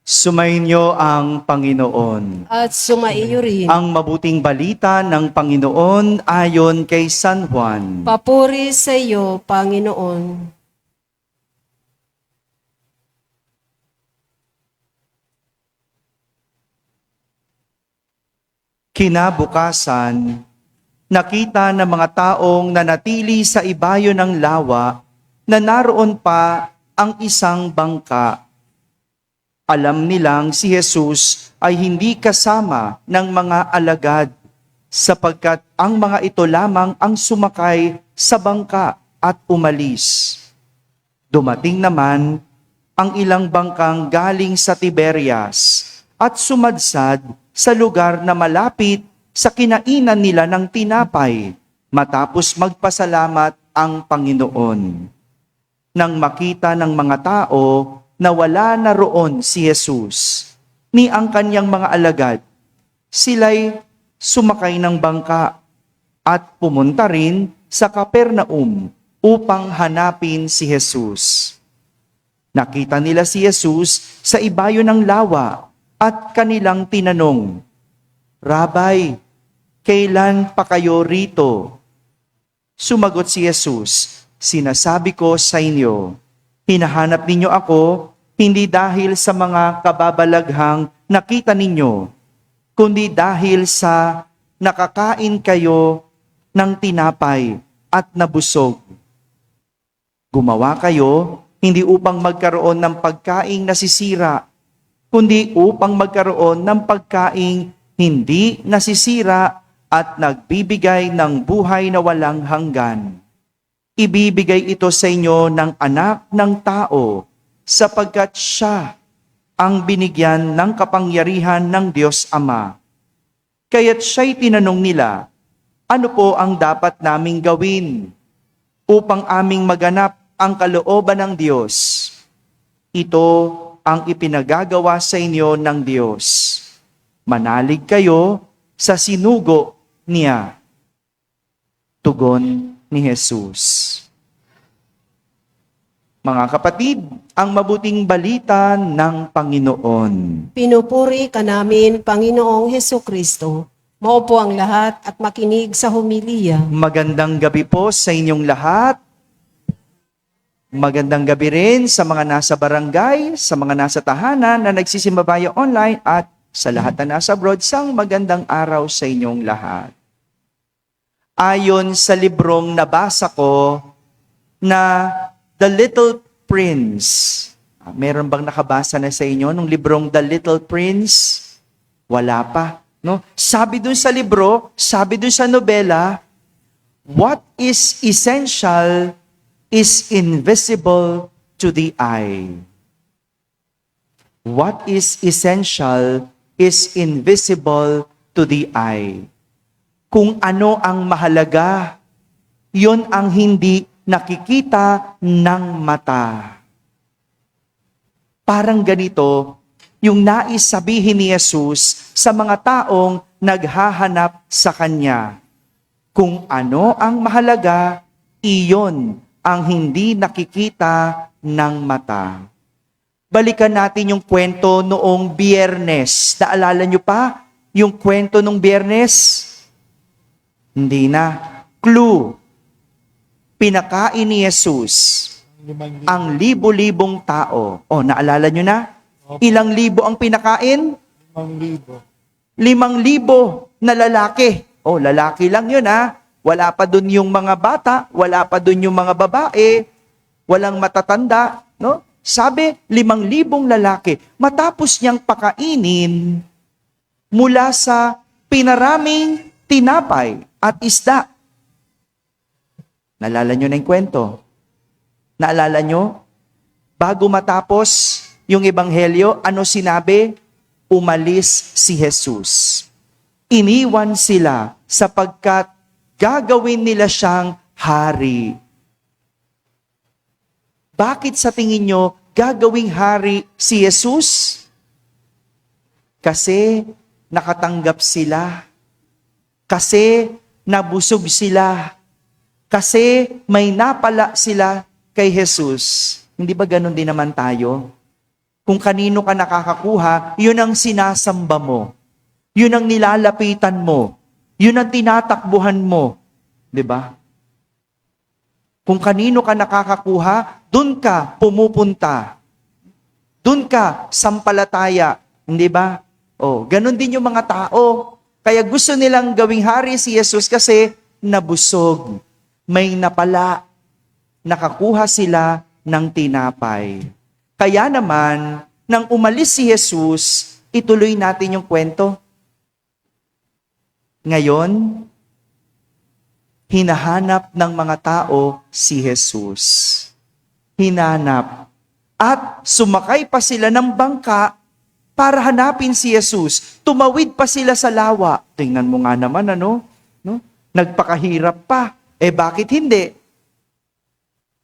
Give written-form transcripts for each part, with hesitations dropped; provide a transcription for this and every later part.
Sumainyo ang Panginoon. At sumaiyo rin. Ang mabuting balita ng Panginoon ayon kay San Juan. Papuri sa iyo, Panginoon. Kinabukasan, nakita ng mga taong nanatili sa ibayo ng lawa na naroon pa ang isang bangka. Alam nilang si Jesus ay hindi kasama ng mga alagad sapagkat ang mga ito lamang ang sumakay sa bangka at umalis. Dumating naman ang ilang bangkang galing sa Tiberias at sumadsad sa lugar na malapit sa kinainan nila ng tinapay matapos magpasalamat ang Panginoon. Nang makita ng mga tao na wala na roon si Jesus, ni ang kanyang mga alagad, sila'y sumakay ng bangka at pumunta rin sa Capernaum upang hanapin si Jesus. Nakita nila si Jesus sa ibayo ng lawa at kanilang tinanong, "Rabay, kailan pa kayo rito?" Sumagot si Jesus, "Sinasabi ko sa inyo, hinahanap ninyo ako hindi dahil sa mga kababalaghang nakita ninyo, kundi dahil sa nakakain kayo ng tinapay at nabusog. Gumawa kayo hindi upang magkaroon ng pagkaing nasisira, kundi upang magkaroon ng pagkaing hindi nasisira at nagbibigay ng buhay na walang hanggan. Ibibigay ito sa inyo ng anak ng tao sapagkat siya ang binigyan ng kapangyarihan ng Diyos Ama." Kaya't siya'y tinanong nila, "Ano po ang dapat naming gawin upang aming maganap ang kalooban ng Diyos?" Ito ang ipinagagawa sa inyo ng Diyos. Manalig kayo sa sinugo niya. Tugon ni Jesus. Mga kapatid, ang mabuting balita ng Panginoon. Pinupuri ka namin, Panginoong Hesukristo. Maupo ang lahat at makinig sa homilya. Magandang gabi po sa inyong lahat. Magandang gabi rin sa mga nasa barangay, sa mga nasa tahanan na nagsisimba via online at sa lahat na nasa abroad, sang magandang araw sa inyong lahat. Ayon sa librong nabasa ko na The Little Prince. Meron bang nakabasa na sa inyo nung librong The Little Prince? Wala pa, no? Sabi dun sa libro, sabi dun sa nobela, what is essential is invisible to the eye. What is essential is invisible to the eye. Kung ano ang mahalaga, yon ang hindi nakikita ng mata. Parang ganito, yung nais sabihin ni Jesus sa mga taong naghahanap sa Kanya. Kung ano ang mahalaga, iyon ang hindi nakikita ng mata. Balikan natin yung kwento noong Biyernes. Naalala nyo pa yung kwento noong Biyernes? Hindi na. Clue. Pinakain ni Jesus ang libo-libong tao. O, naalala nyo na? Ilang libo ang pinakain? 5,000 na lalaki. O, lalaki lang yun ha. Wala pa dun yung mga bata, wala pa dun yung mga babae, walang matatanda. No? Sabi, 5,000 lalaki. Matapos niyang pakainin mula sa pinaraming tinapay at isda. Naalala nyo na yung kwento? Naalala nyo? Bago matapos yung ebanghelyo, ano sinabi? Umalis si Jesus. Iniwan sila sapagkat gagawin nila siyang hari. Bakit sa tingin nyo gagawing hari si Jesus? Kasi nakatanggap sila. Kasi nabusog sila. Kasi may napala sila kay Jesus. Hindi ba ganun din naman tayo? Kung kanino ka nakakakuha, yun ang sinasamba mo. Yun ang nilalapitan mo. Yun ang tinatakbuhan mo. 'Di ba? Kung kanino ka nakakakuha, dun ka pumupunta. Dun ka sampalataya. Hindi ba? Ganun din yung mga tao. Kaya gusto nilang gawing hari si Jesus kasi nabusog. May napala. Nakakuha sila ng tinapay. Kaya naman, nang umalis si Jesus, ituloy natin yung kwento. Ngayon, hinahanap ng mga tao si Jesus. Hinanap. At sumakay pa sila ng bangka para hanapin si Jesus. Tumawid pa sila sa lawa. Tingnan mo nga naman, no? Nagpakahirap pa. Bakit hindi?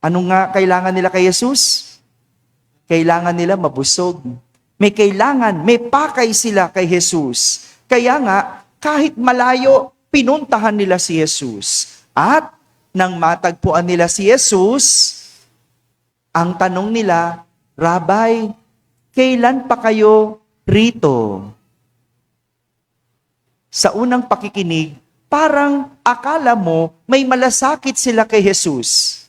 Ano nga kailangan nila kay Jesus? Kailangan nila mabusog. May kailangan, may pakay sila kay Jesus. Kaya nga, kahit malayo, pinuntahan nila si Jesus. At nang matagpuan nila si Jesus, ang tanong nila, Rabbi, kailan pa kayo rito? Sa unang pakikinig, parang akala mo may malasakit sila kay Jesus.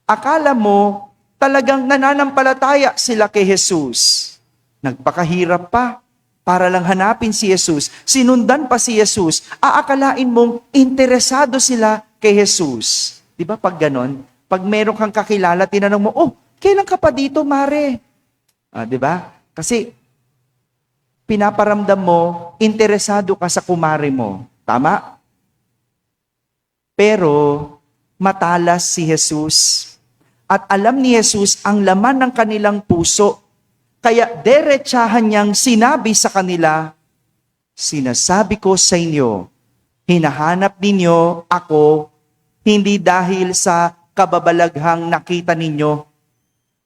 Akala mo talagang nananampalataya sila kay Jesus. Nagpakahirap pa para lang hanapin si Jesus. Sinundan pa si Jesus. Aakalain mong interesado sila kay Jesus. Di ba pag ganon? Pag meron kang kakilala, tinanong mo, kailan ka pa dito, Mare? Di ba? Kasi pinaparamdam mo, interesado ka sa kumare mo. Tama? Pero matalas si Jesus. At alam ni Jesus ang laman ng kanilang puso. Kaya derechahan niyang sinabi sa kanila, sinasabi ko sa inyo, hinahanap ninyo ako, hindi dahil sa kababalaghang nakita ninyo,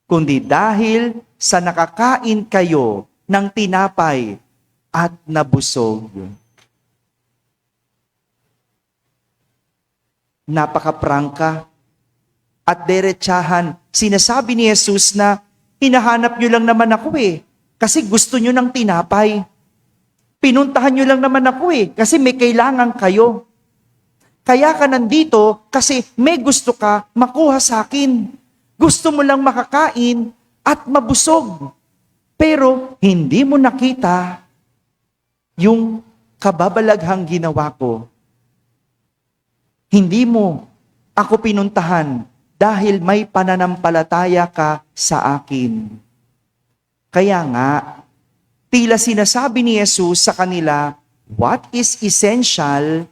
kundi dahil sa nakakain kayo ng tinapay at nabusog. Napaka-prangka. At derechahan, sinasabi ni Jesus na, hinahanap nyo lang naman ako kasi gusto nyo ng tinapay. Pinuntahan nyo lang naman ako kasi may kailangan kayo. Kaya ka nandito kasi may gusto ka makuha sa akin. Gusto mo lang makakain at mabusog. Pero hindi mo nakita yung kababalaghang ginawa ko. Hindi mo ako pinuntahan dahil may pananampalataya ka sa akin. Kaya nga, tila sinasabi ni Jesus sa kanila, what is essential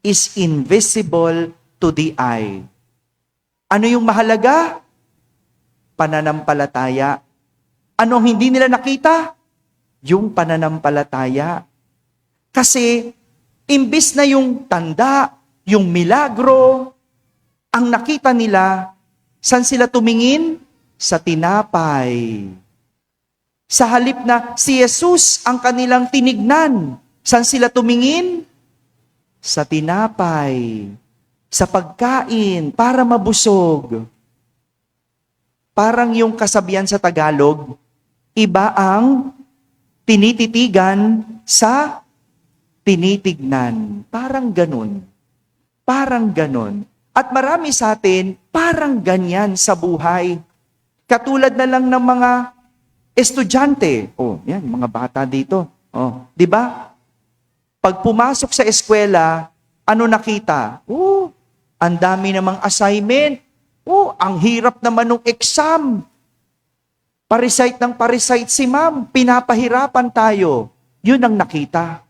is invisible to the eye. Ano yung mahalaga? Pananampalataya. Anong hindi nila nakita? Yung pananampalataya. Kasi, imbis na yung tanda, yung milagro, ang nakita nila, saan sila tumingin? Sa tinapay. Sa halip na si Jesus ang kanilang tinignan, saan sila tumingin? Sa tinapay. Sa pagkain, para mabusog. Parang yung kasabihan sa Tagalog, iba ang tinititigan sa tinitignan. Parang ganun. Parang ganun. At marami sa atin, parang ganyan sa buhay. Katulad na lang ng mga estudyante. Yan, mga bata dito. Di ba? Pag pumasok sa eskwela, ano nakita? Ang dami namang assignment. Ang hirap naman ng exam. Parecite ng parecite si ma'am. Pinapahirapan tayo. Yun ang nakita.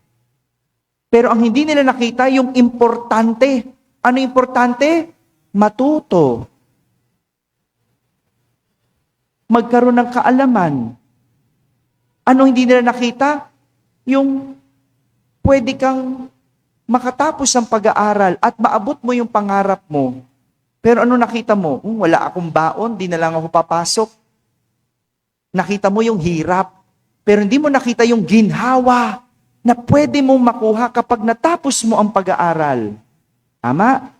Pero ang hindi nila nakita, yung importante. Ano importante? Matuto. Magkaroon ng kaalaman. Ano hindi nila nakita? Yung pwede kang makatapos ng pag-aaral at maabot mo yung pangarap mo. Pero ano nakita mo? Wala akong baon, di na lang ako papasok. Nakita mo yung hirap. Pero hindi mo nakita yung ginhawa na pwede mong makuha kapag natapos mo ang pag-aaral. Tama?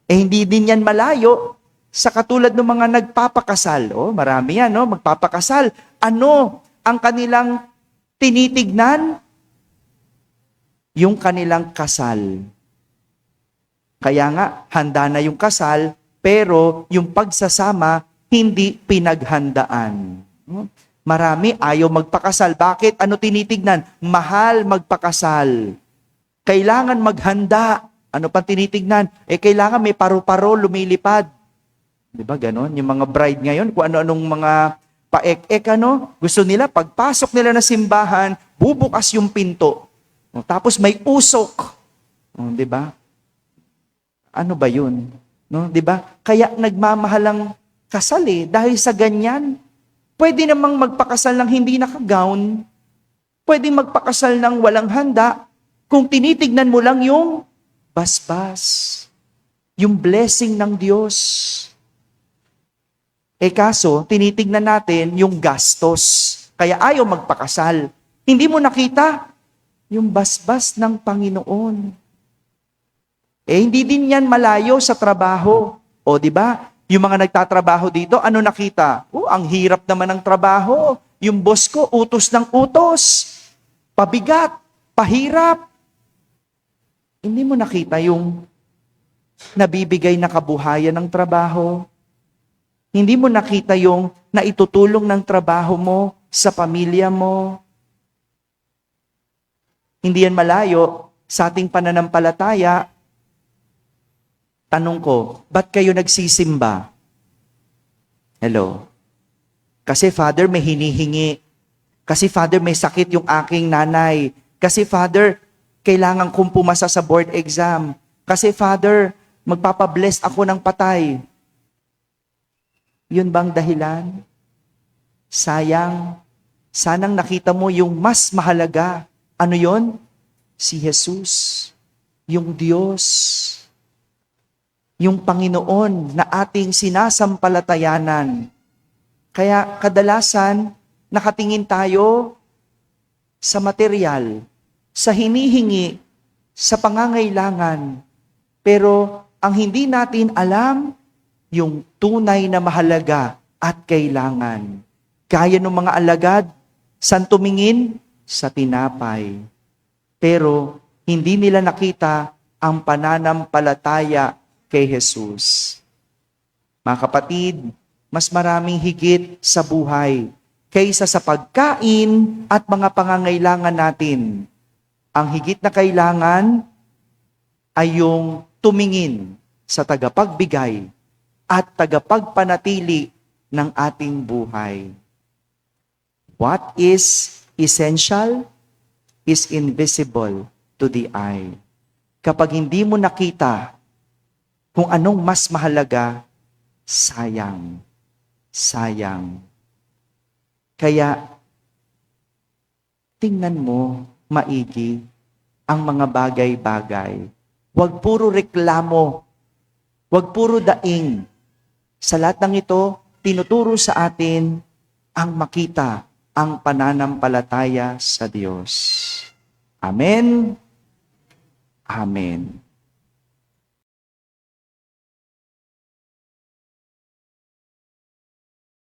Hindi din yan malayo sa katulad ng mga nagpapakasal. Marami yan, magpapakasal. Ano ang kanilang tinitignan? Yung kanilang kasal. Kaya nga, handa na yung kasal, pero yung pagsasama, hindi pinaghandaan. Marami ayaw magpakasal. Bakit? Ano tinitignan? Mahal magpakasal. Kailangan maghanda. Ano pa tinitignan? Kailangan may paru-paro lumilipad. Di ba ganon? Yung mga bride ngayon, kung ano-anong mga paek-ek, gusto nila, pagpasok nila na simbahan, bubukas yung pinto. Tapos may usok. Di ba? Ano ba yun? Di ba? Kaya nagmamahalang kasal dahil sa ganyan. Pwede namang magpakasal ng hindi nakagown. Pwede magpakasal ng walang handa. Kung tinitignan mo lang yung basbas. Yung blessing ng Diyos. Kaso, tinitignan natin yung gastos. Kaya ayaw magpakasal. Hindi mo nakita yung basbas ng Panginoon. Hindi din yan malayo sa trabaho. Di ba? Yung mga nagtatrabaho dito, ano nakita? Ang hirap naman ng trabaho. Yung boss ko, utos ng utos. Pabigat, pahirap. Hindi mo nakita yung nabibigay na kabuhayan ng trabaho. Hindi mo nakita yung naitutulong ng trabaho mo sa pamilya mo. Hindi yan malayo sa ating pananampalataya. Tanong ko, ba't kayo nagsisimba? Hello? Kasi Father, may hinihingi. Kasi Father, may sakit yung aking nanay. Kasi Father, kailangan kong pumasa sa board exam. Kasi Father, magpapabless ako ng patay. Yun bang dahilan? Sayang. Sanang nakita mo yung mas mahalaga. Ano yon? Si Jesus. Yung Diyos. Yung Panginoon na ating sinasampalatayanan. Kaya kadalasan, nakatingin tayo sa material, sa hinihingi, sa pangangailangan. Pero ang hindi natin alam, yung tunay na mahalaga at kailangan. Kaya ng mga alagad, saan tumingin? Sa tinapay. Pero hindi nila nakita ang pananampalataya kay Jesus. Mga kapatid, mas maraming higit sa buhay kaysa sa pagkain at mga pangangailangan natin. Ang higit na kailangan ay yung tumingin sa tagapagbigay at tagapagpanatili ng ating buhay. What is essential is invisible to the eye. Kapag hindi mo nakita kung anong mas mahalaga, sayang. Sayang. Kaya, tingnan mo maigi ang mga bagay-bagay. Huwag puro reklamo. Huwag puro daing. Sa lahat ng ito, tinuturo sa atin ang makita ang pananampalataya sa Diyos. Amen. Amen.